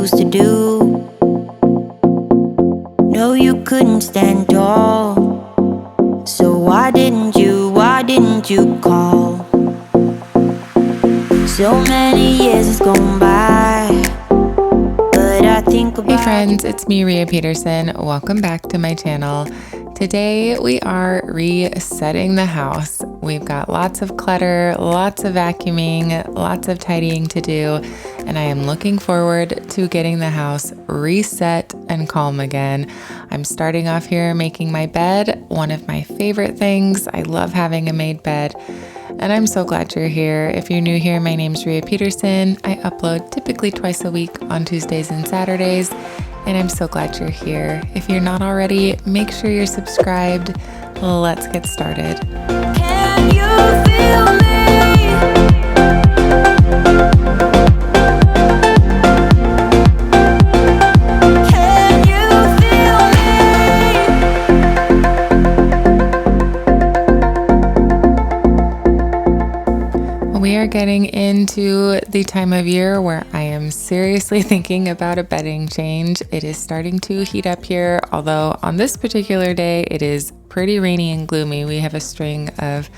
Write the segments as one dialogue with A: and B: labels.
A: used to do. No, you couldn't stand tall. So why didn't you call? So many years has gone by, but I think about.
B: Hey friends, it's me, Rhea Peterson. Welcome back to my channel. Today we are resetting the house. We've got lots of clutter, lots of vacuuming, lots of tidying to do, and I am looking forward to getting the house reset and calm again. I'm starting off here making my bed, one of my favorite things. I love having a made bed, and I'm so glad you're here. If you're new here, my name's Rhea Peterson. I upload typically twice a week on Tuesdays and Saturdays, and I'm so glad you're here. If you're not already, make sure you're subscribed. Let's get started.
A: Can you feel me? Can you feel
B: me? We are getting into the time of year where I am seriously thinking about a bedding change. It is starting to heat up here, although on this particular day, it is pretty rainy and gloomy. We have a string of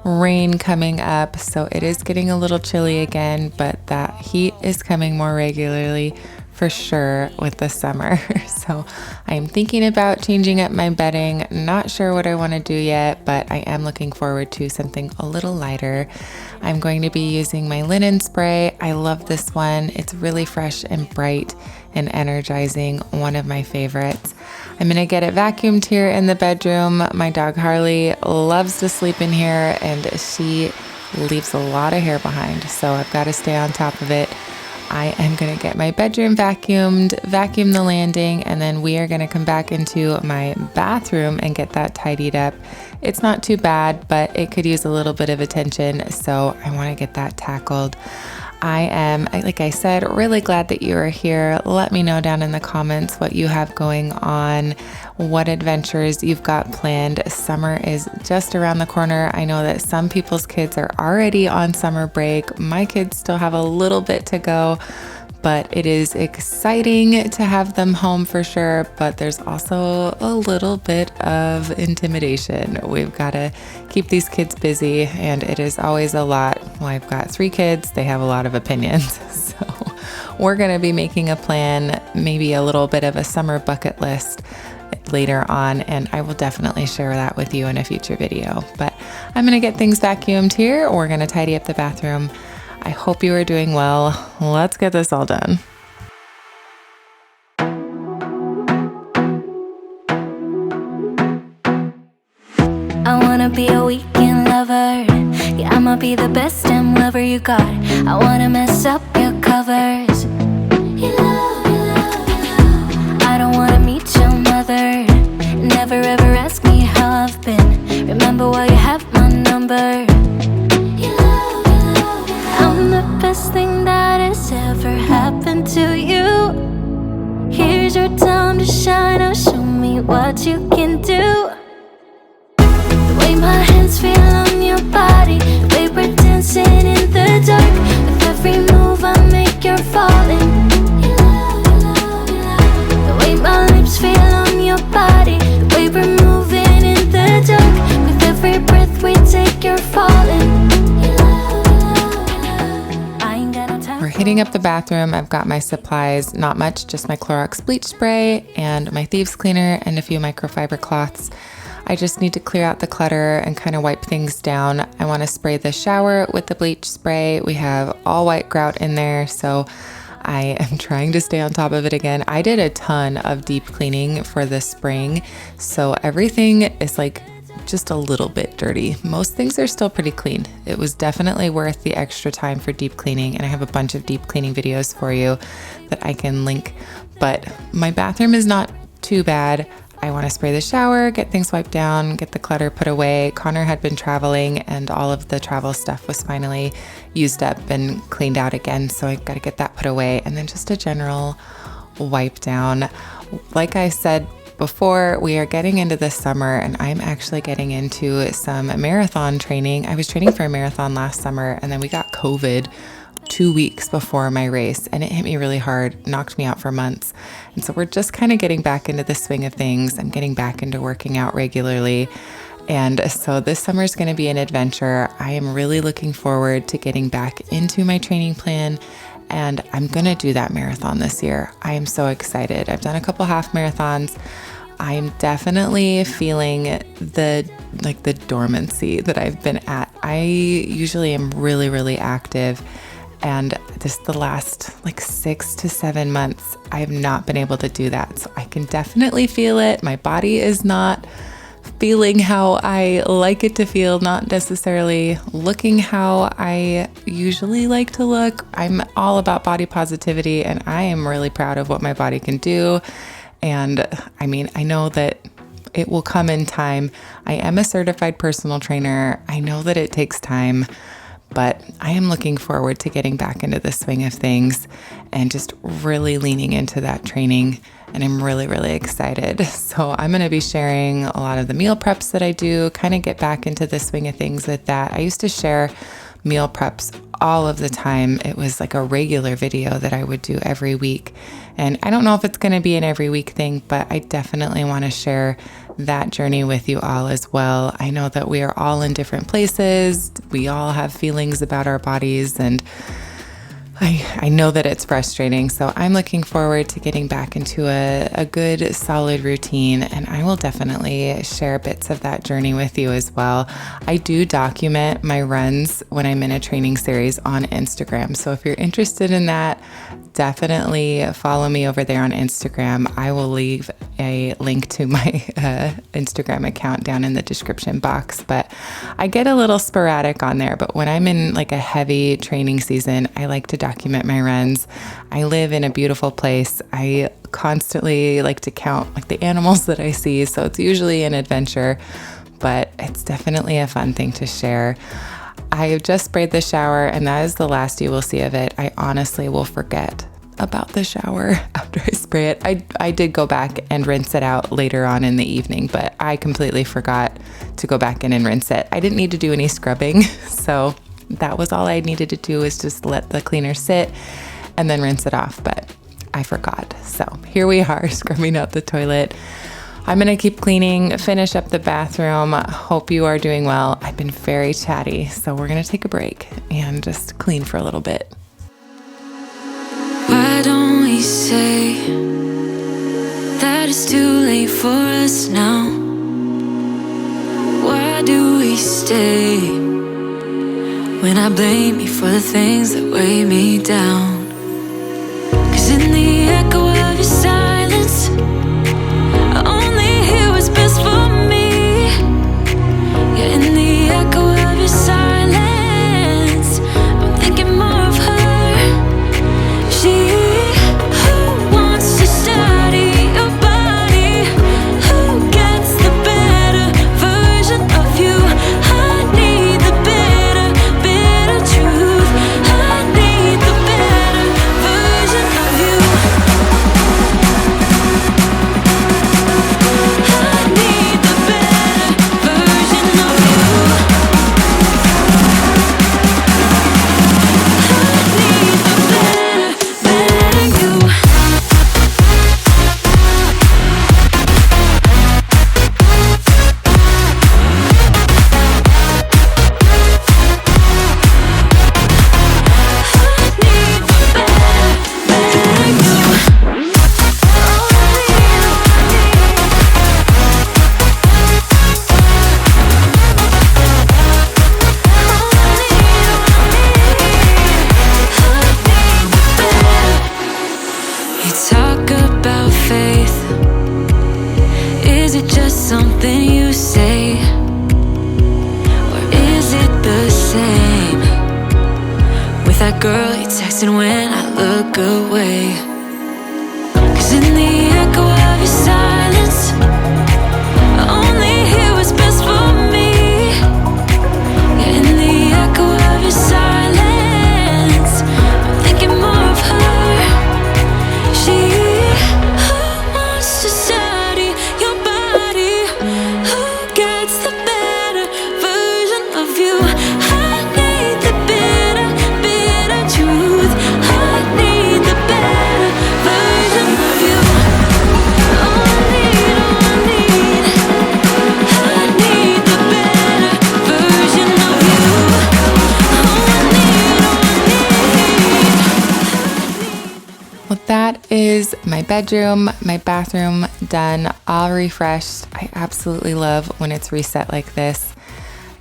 B: rain coming up, so it is getting a little chilly again, but that heat is coming more regularly for sure with the summer. So I am thinking about changing up my bedding. Not sure what I want to do yet, but I am looking forward to something a little lighter. I'm going to be using my linen spray. I love this one. It's really fresh and bright and energizing, one of my favorites. I'm gonna get it vacuumed here in the bedroom. My dog Harley loves to sleep in here and she leaves a lot of hair behind, so I've got to stay on top of it. I am gonna get my bedroom vacuumed, vacuum the landing, and then we are gonna come back into my bathroom and get that tidied up. It's not too bad, but it could use a little bit of attention, so I wanna get that tackled. I am, like I said, really glad that you are here. Let me know down in the comments what you have going on, what adventures you've got planned. Summer is just around the corner. I know that some people's kids are already on summer break. My kids still have a little bit to go, but it is exciting to have them home for sure, but there's also a little bit of intimidation. We've got to keep these kids busy, and it is always a lot. Well, I've got 3 kids. They have a lot of opinions. So we're going to be making a plan, maybe a little bit of a summer bucket list later on, and I will definitely share that with you in a future video. But I'm going to get things vacuumed here. We're going to tidy up the bathroom. I hope you are doing well. Let's get this all done.
A: I wanna be a weekend lover. Yeah, I'ma be the best damn lover you got. I wanna mess up your covers. You love, you love, you love. I don't wanna meet your mother. Never ever ask me how I've been. Remember why you have my number. I'm the best thing that has ever happened to you. Here's your time to shine. Now show me what you can do. The way my hands feel on your body, the way we're dancing in the dark. With every move I make, you're falling. You love, you love, you love. The way my lips feel on your body, the way we're moving in the dark. With every breath we take, you're falling.
B: We're hitting up the bathroom. I've got my supplies, not much, just my Clorox bleach spray and my thieves cleaner and a few microfiber cloths. I just need to clear out the clutter and kind of wipe things down. I want to spray the shower with the bleach spray. We have all white grout in there, so I am trying to stay on top of it again. I did a ton of deep cleaning for the spring, so everything is like just a little bit dirty. Most things are still pretty clean. It was definitely worth the extra time for deep cleaning, and I have a bunch of deep cleaning videos for you that I can link, but my bathroom is not too bad. I want to spray the shower, get things wiped down, get the clutter put away. Connor had been traveling and all of the travel stuff was finally used up and cleaned out again, so I got to get that put away, and then just a general wipe down. Like I said before, we are getting into the summer and I'm actually getting into some marathon training. I was training for a marathon last summer and then we got COVID 2 weeks before my race, and it hit me really hard, knocked me out for months. And so we're just kind of getting back into the swing of things. I'm getting back into working out regularly. And so this summer is going to be an adventure. I am really looking forward to getting back into my training plan, and I'm going to do that marathon this year. I am so excited. I've done a couple half marathons. I'm definitely feeling the dormancy that I've been at. I usually am really, really active, and the last 6 to 7 months, I have not been able to do that. So I can definitely feel it. My body is not feeling how I like it to feel, not necessarily looking how I usually like to look. I'm all about body positivity, and I am really proud of what my body can do. And I mean, I know that it will come in time. I am a certified personal trainer. I know that it takes time, but I am looking forward to getting back into the swing of things and just really leaning into that training. And I'm really, really excited. So I'm going to be sharing a lot of the meal preps that I do, kind of get back into the swing of things with that. I used to share meal preps all of the time. It was like a regular video that I would do every week. And I don't know if it's going to be an every week thing, but I definitely want to share that journey with you all as well. I know that we are all in different places. We all have feelings about our bodies, and I know that it's frustrating. So I'm looking forward to getting back into a good, solid routine, and I will definitely share bits of that journey with you as well. I do document my runs when I'm in a training series on Instagram. So if you're interested in that, definitely follow me over there on Instagram. I will leave a link to my Instagram account down in the description box, but I get a little sporadic on there. But when I'm in a heavy training season, I like to document my runs. I live in a beautiful place. I constantly like to count the animals that I see. So it's usually an adventure, but it's definitely a fun thing to share. I have just sprayed the shower, and that is the last you will see of it. I honestly will forget about the shower after I spray it. I did go back and rinse it out later on in the evening, but I completely forgot to go back in and rinse it. I didn't need to do any scrubbing, so that was all I needed to do, is just let the cleaner sit and then rinse it off, but I forgot. So here we are, scrubbing out the toilet. I'm going to keep cleaning, finish up the bathroom. Hope you are doing well. I've been very chatty, so we're going to take a break and just clean for a little bit.
A: Why don't we say that it's too late for us now? Why do we stay when I blame you for the things that weigh me down? 'Cause in the echo of your silence, I only hear what's best for me. Yeah, in the echo of your silence, I'm thinking more of her. She who wants to study your body, who gets the better version of you. I need the bitter, bitter truth. I need the better version of you. I need the better version of you. I need the better you. You talk about faith. Is it just something you say? Or is it the same with that girl you texting when I look away? 'Cause in the echo of your silence, I only hear what's best for me. Yeah, in the echo of your silence, I'm thinking more of her. She who wants to study your body, who gets the better version of you. I need the bitter, bitter truth.
B: is my bedroom, my bathroom done, all refreshed. I absolutely love when it's reset like this.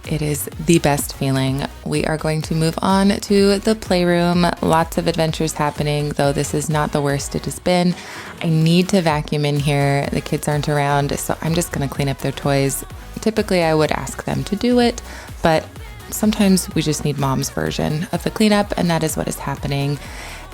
B: It is the best feeling. We are going to move on to the playroom. Lots of adventures happening, though this is not the worst it has been. I need to vacuum in here. The kids aren't around, so I'm just going to clean up their toys. Typically, I would ask them to do it, but sometimes we just need mom's version of the cleanup, and that is what is happening.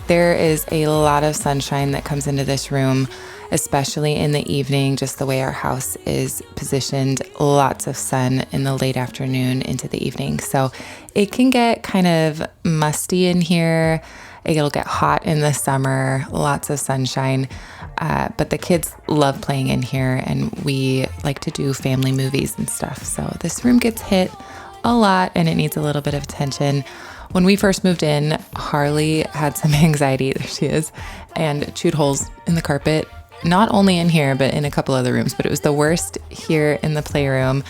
B: There is a lot of sunshine that comes into this room, especially in the evening, just the way our house is positioned. Lots of sun in the late afternoon into the evening. So it can get kind of musty in here. It'll get hot in the summer, lots of sunshine. But the kids love playing in here, and we like to do family movies and stuff. So this room gets hit a lot and it needs a little bit of attention. When we first moved in, Harley had some anxiety, there she is, and chewed holes in the carpet, not only in here, but in a couple other rooms. But it was the worst here in the playroom.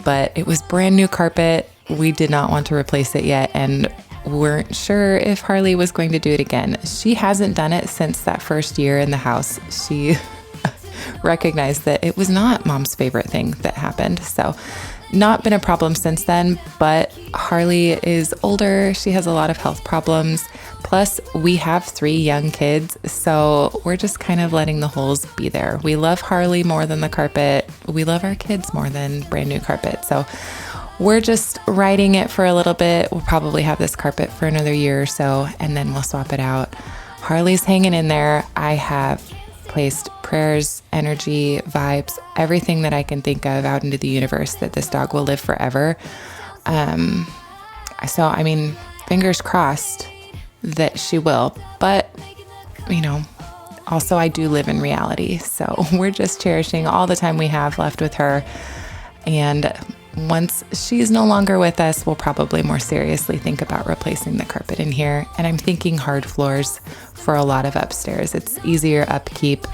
B: But it was brand new carpet. We did not want to replace it yet, and weren't sure if Harley was going to do it again. She hasn't done it since that first year in the house. She recognized that it was not mom's favorite thing that happened. So not been a problem since then, but Harley is older. She has a lot of health problems. Plus, we have 3 young kids, so we're just kind of letting the holes be there. We love Harley more than the carpet. We love our kids more than brand new carpet. So we're just riding it for a little bit. We'll probably have this carpet for another year or so, and then we'll swap it out. Harley's hanging in there. I have placed prayers, energy, vibes, everything that I can think of out into the universe that this dog will live forever. So, I mean, fingers crossed that she will. But, you know, also I do live in reality. So we're just cherishing all the time we have left with her. And once she's no longer with us, we'll probably more seriously think about replacing the carpet in here. And I'm thinking hard floors for a lot of upstairs. It's easier upkeep.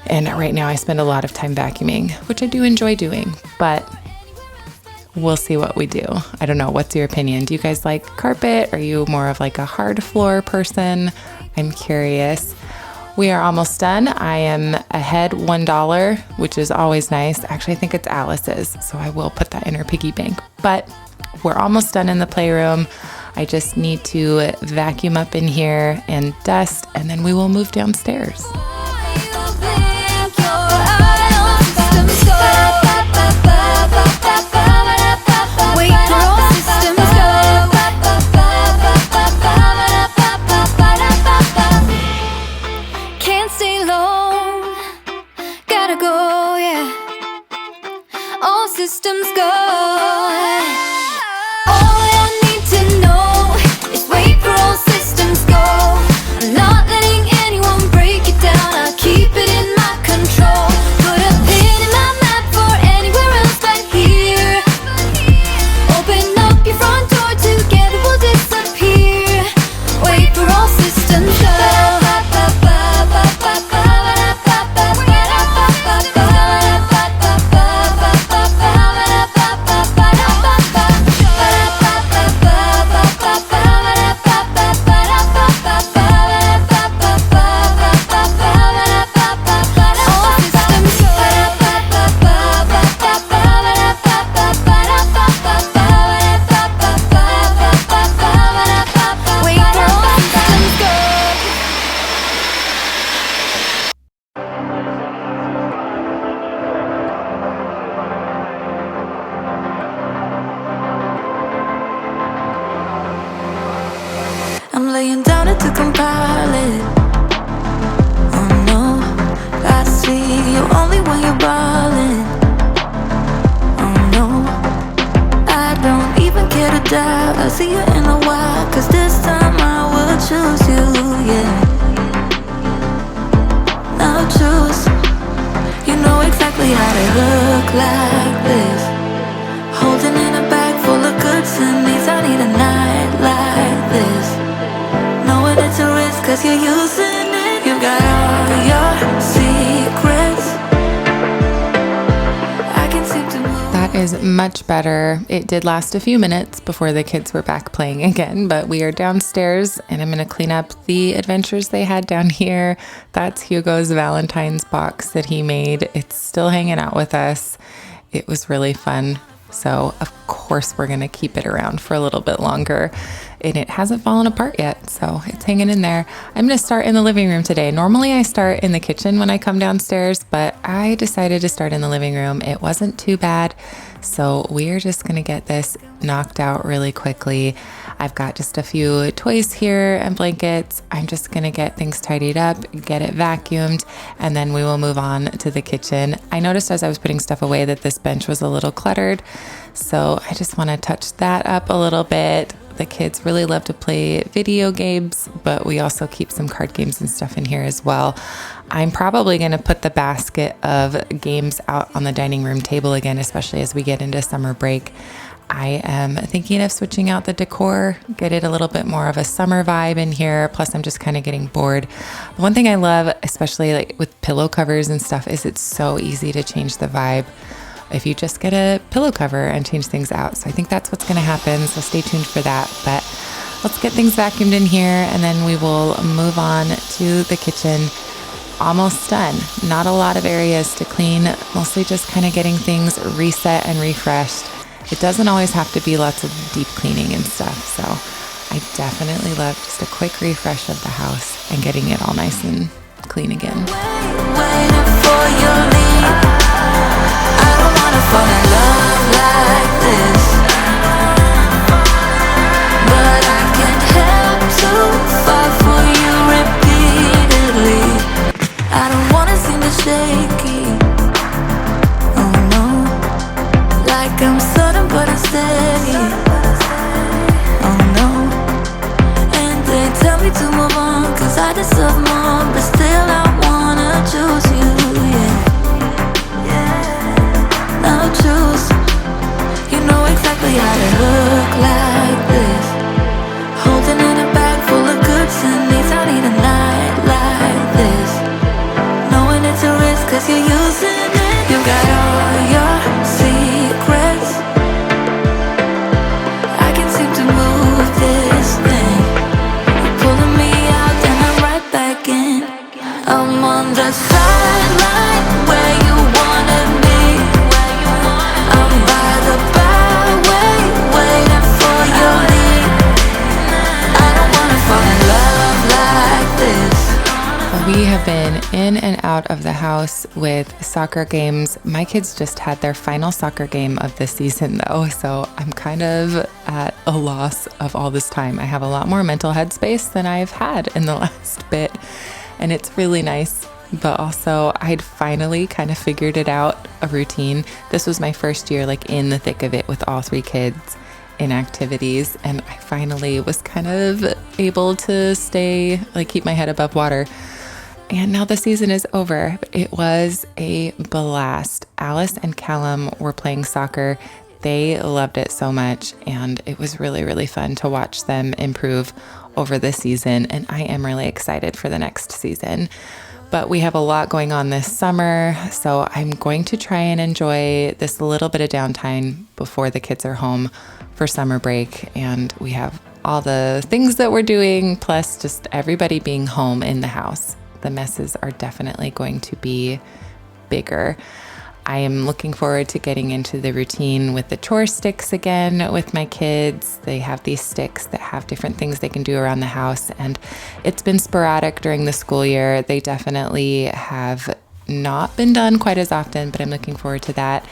B: And right now I spend a lot of time vacuuming, which I do enjoy doing, but we'll see what we do. I don't know. What's your opinion? Do you guys like carpet? Are you more of like a hard floor person? I'm curious. We are almost done. I am ahead $1, which is always nice. Actually, I think it's Alice's, so I will put that in her piggy bank. But we're almost done in the playroom. I just need to vacuum up in here and dust, and then we will move downstairs.
A: Systems go. All I need to know is wait for all systems go. I'm not letting anyone break it down. I keep it in my control. Put a pin in my map for anywhere else but here. Open up your front door, together we'll disappear. Wait for all systems go. I'm laying down it to compile it. Oh no, I see you only when you're ballin'. Oh no, I don't even care to dive. I'll see you in a while, cause this time I will choose you, yeah. Now choose. You know exactly how to look like this. Holding in a bag full of goods and needs. I need a night like this. Knowing it's a risk cause you're using it. You got all your secrets. I can seem to move.
B: That is much better. It did last a few minutes before the kids were back playing again, but we are downstairs and I'm going to clean up the adventures they had down here. That's Hugo's Valentine's box that he made. It's still hanging out with us. It was really fun. So of course we're going to keep it around for a little bit longer, and it hasn't fallen apart yet. So it's hanging in there. I'm going to start in the living room today. Normally I start in the kitchen when I come downstairs, but I decided to start in the living room. It wasn't too bad. So we're just going to get this knocked out really quickly. I've got just a few toys here and blankets. I'm just going to get things tidied up, get it vacuumed, and then we will move on to the kitchen. I noticed as I was putting stuff away that this bench was a little cluttered, so I just want to touch that up a little bit. The kids really love to play video games, but we also keep some card games and stuff in here as well. I'm probably going to put the basket of games out on the dining room table again, especially as we get into summer break. I am thinking of switching out the decor, get it a little bit more of a summer vibe in here. Plus, I'm just kind of getting bored. The one thing I love, especially like with pillow covers and stuff, is it's so easy to change the vibe if you just get a pillow cover and change things out. So I think that's what's going to happen. So stay tuned for that. But let's get things vacuumed in here, and then we will move on to the kitchen. Almost done. Not a lot of areas to clean, mostly just kind of getting things reset and refreshed. It doesn't always have to be lots of deep cleaning and stuff, so I definitely love just a quick refresh of the house and getting it all nice and clean again.
A: Waiting for your lead. I don't wanna fall in love like this, but I can't help to fall for you repeatedly. I don't wanna seem to shaky. Oh no, like I'm certain but I'm steady. Oh no, and they tell me to move on, cause I deserve more, but still I wanna choose you, yeah. Now choose. You know exactly how to look like this, holding in a bag full of goods and needs. I need a night like this, knowing it's a risk cause you're using it. You got all your secrets. I can't seem to move this thing. You're pulling me out and I'm right back in. I'm on the sideline where you wanted me. I'm by the byway waiting for your lead. I don't wanna fall in love like this.
B: We have been in and out of the house with soccer games. My kids just had their final soccer game of the season though, so I'm kind of at a loss of all this time. I have a lot more mental headspace than I've had in the last bit, and it's really nice. But also I'd finally kind of figured it out, a routine. This was my first year like in the thick of it with all three kids in activities, and I finally was kind of able to keep my head above water. And now the season is over. It was a blast. Alice and Callum were playing soccer. They loved it so much, and it was really, really fun to watch them improve over the season, and I am really excited for the next season. But we have a lot going on this summer, so I'm going to try and enjoy this little bit of downtime before the kids are home for summer break, and we have all the things that we're doing, plus just everybody being home in the house. The messes are definitely going to be bigger. I am looking forward to getting into the routine with the chore sticks again with my kids. They have these sticks that have different things they can do around the house, and it's been sporadic during the school year. They definitely have not been done quite as often, but I'm looking forward to that.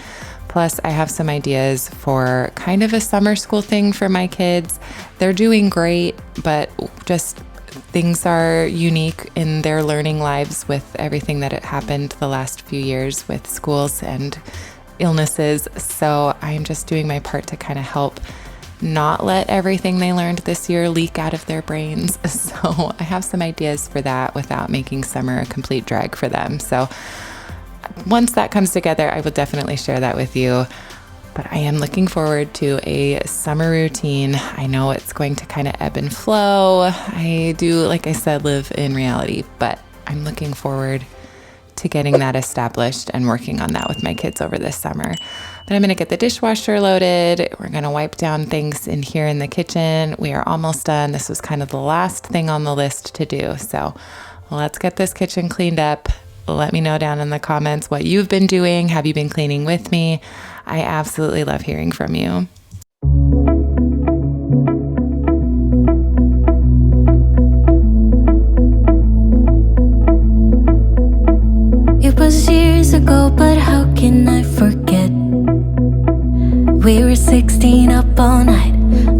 B: Plus, I have some ideas for kind of a summer school thing for my kids. They're doing great, but just things are unique in their learning lives with everything that had happened the last few years with schools and illnesses. So I'm just doing my part to kind of help not let everything they learned this year leak out of their brains. So I have some ideas for that without making summer a complete drag for them. So once that comes together, I will definitely share that with you. But I am looking forward to a summer routine. I know it's going to kind of ebb and flow. I do, like I said, live in reality, but I'm looking forward to getting that established and working on that with my kids over this summer. But I'm going to get the dishwasher loaded. We're going to wipe down things in here in the kitchen. We are almost done. This was kind of the last thing on the list to do. So let's get this kitchen cleaned up. Let me know down in the comments what you've been doing. Have you been cleaning with me? I absolutely love hearing from you.
A: It was years ago, but how can I forget? We were 16 up all night.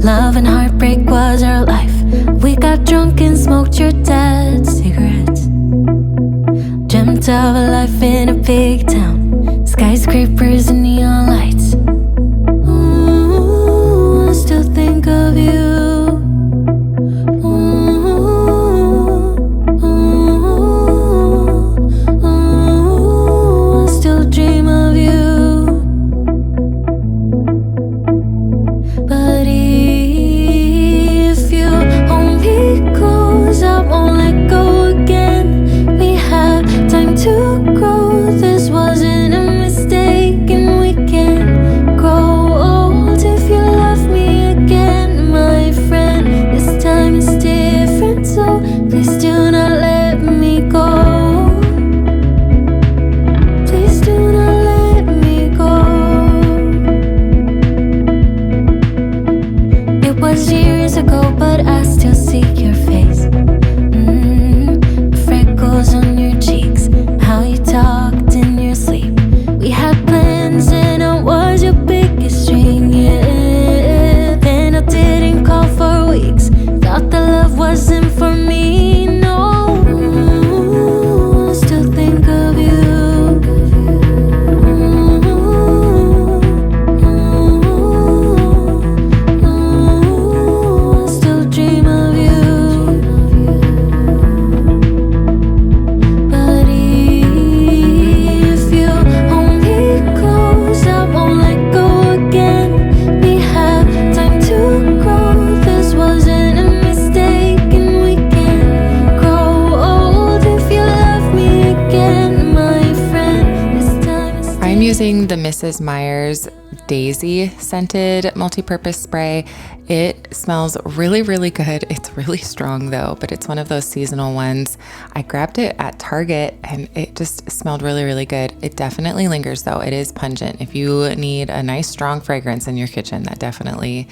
A: Love and heartbreak was our life. We got drunk and smoked your dad's cigarettes. Dreamt of a life in a big town, skyscrapers and neon lights. Ooh, I still think of you.
B: The Mrs. Meyer's Daisy scented multi-purpose spray. It smells really, really good. It's really strong though, but it's one of those seasonal ones. I grabbed it at Target and it just smelled really, really good. It definitely lingers though. It is pungent. If you need a nice strong fragrance in your kitchen, that definitely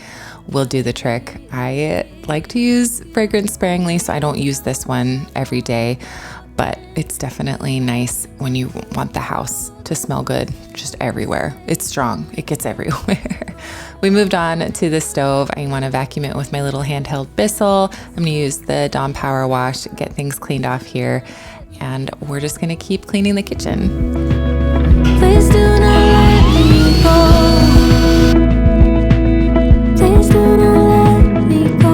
B: will do the trick. I like to use fragrance sparingly, so I don't use this one every day, but it's definitely nice when you want the house to smell good just everywhere. It's strong. It gets everywhere. We moved on to the stove. I want to vacuum it with my little handheld Bissell. I'm going to use the Dawn Power Wash, get things cleaned off here, and we're just going to keep cleaning the kitchen.
A: Please do not let me go. Please do not let me go.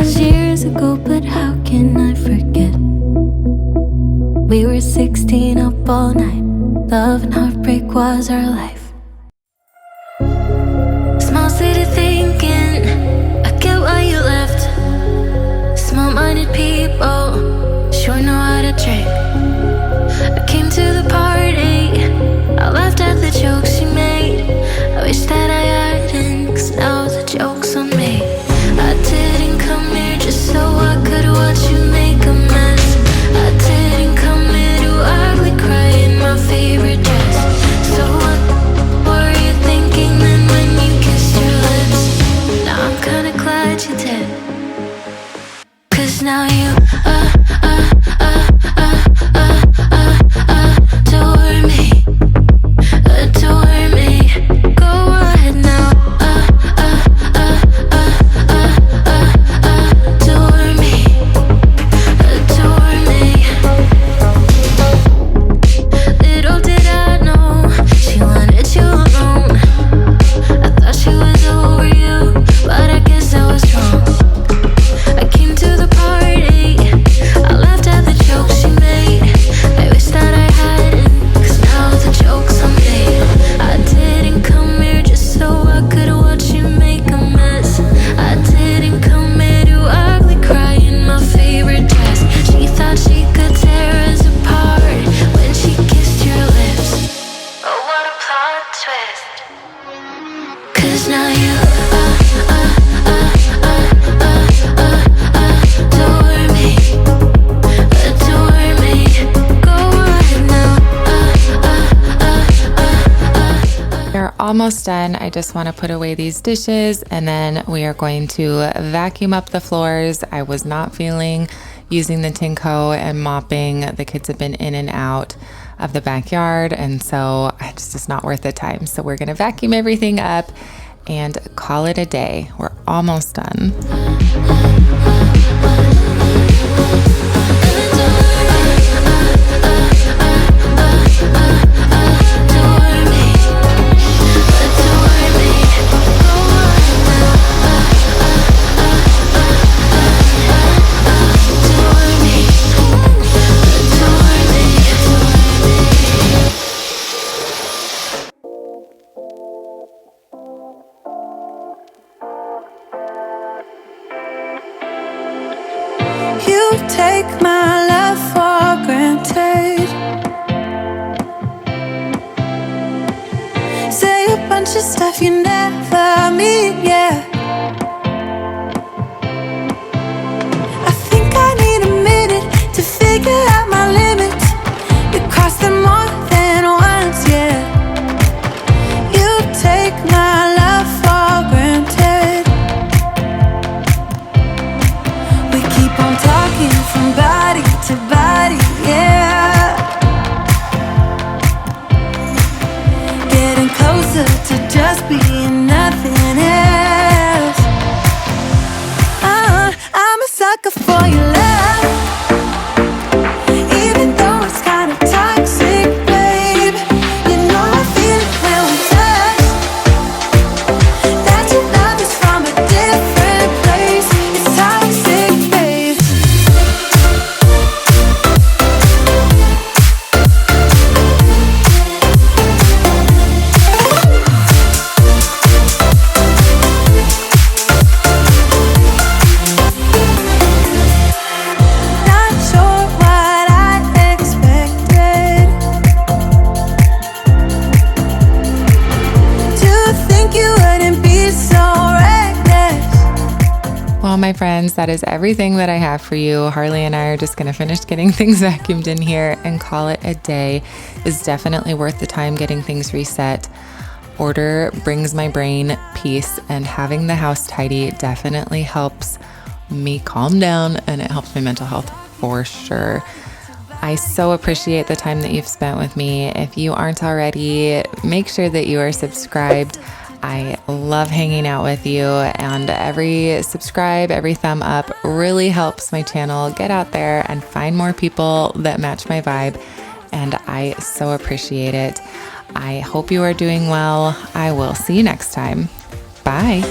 A: Years ago, but how can I forget? We were 16 up all night. Love and heartbreak was our life. Small city thinking, I get why you left. Small-minded people sure know how to drink. I came to the party, I laughed at the jokes you made. I wish that I hadn't, 'cause now the joke's on me. I didn't come here just so I could watch you make a mess. I didn't come here to ugly cry in my favorite dress. So what were you thinking then when you kissed your lips? Now I'm kinda glad you did, 'cause now you adore me, adore me. Go ahead now, adore me, adore me. Little did I know she wanted you alone. I thought she was over you, but I guess I was wrong. I came to the party, Now you adore me, adore me. Go ahead now.
B: We're almost done. I just want to put away these dishes and then we are going to vacuum up the floors. I was not feeling using the Tinko and mopping. The kids have been in and out of the backyard, and so it's just not worth the time. So we're going to vacuum everything up and call it a day. We're almost done.
A: You take my love for granted. Say a bunch of stuff you never mean, yeah. I think I need a minute to figure out my limits. You cross them more than once, yeah. You take my love for granted. We keep on talking from body to body, yeah. Getting closer to just being nothing else. I'm a sucker for your love, even though it's kind of toxic, babe. You know I feel it when we touch, that your love is from a different place. It's toxic, babe. Not sure what I expected. To think you wouldn't be so reckless.
B: Well, my friends, that is everything that I have for you. Harley and I are just going to finish getting things vacuumed in here and call it a day. It's definitely worth the time getting things reset. Order brings my brain peace, and having the house tidy definitely helps me calm down, and it helps my mental health for sure. I so appreciate the time that you've spent with me. If you aren't already, make sure that you are subscribed. I love hanging out with you, and every subscribe, every thumb up really helps my channel get out there and find more people that match my vibe, and I so appreciate it. I hope you are doing well. I will see you next time. Bye.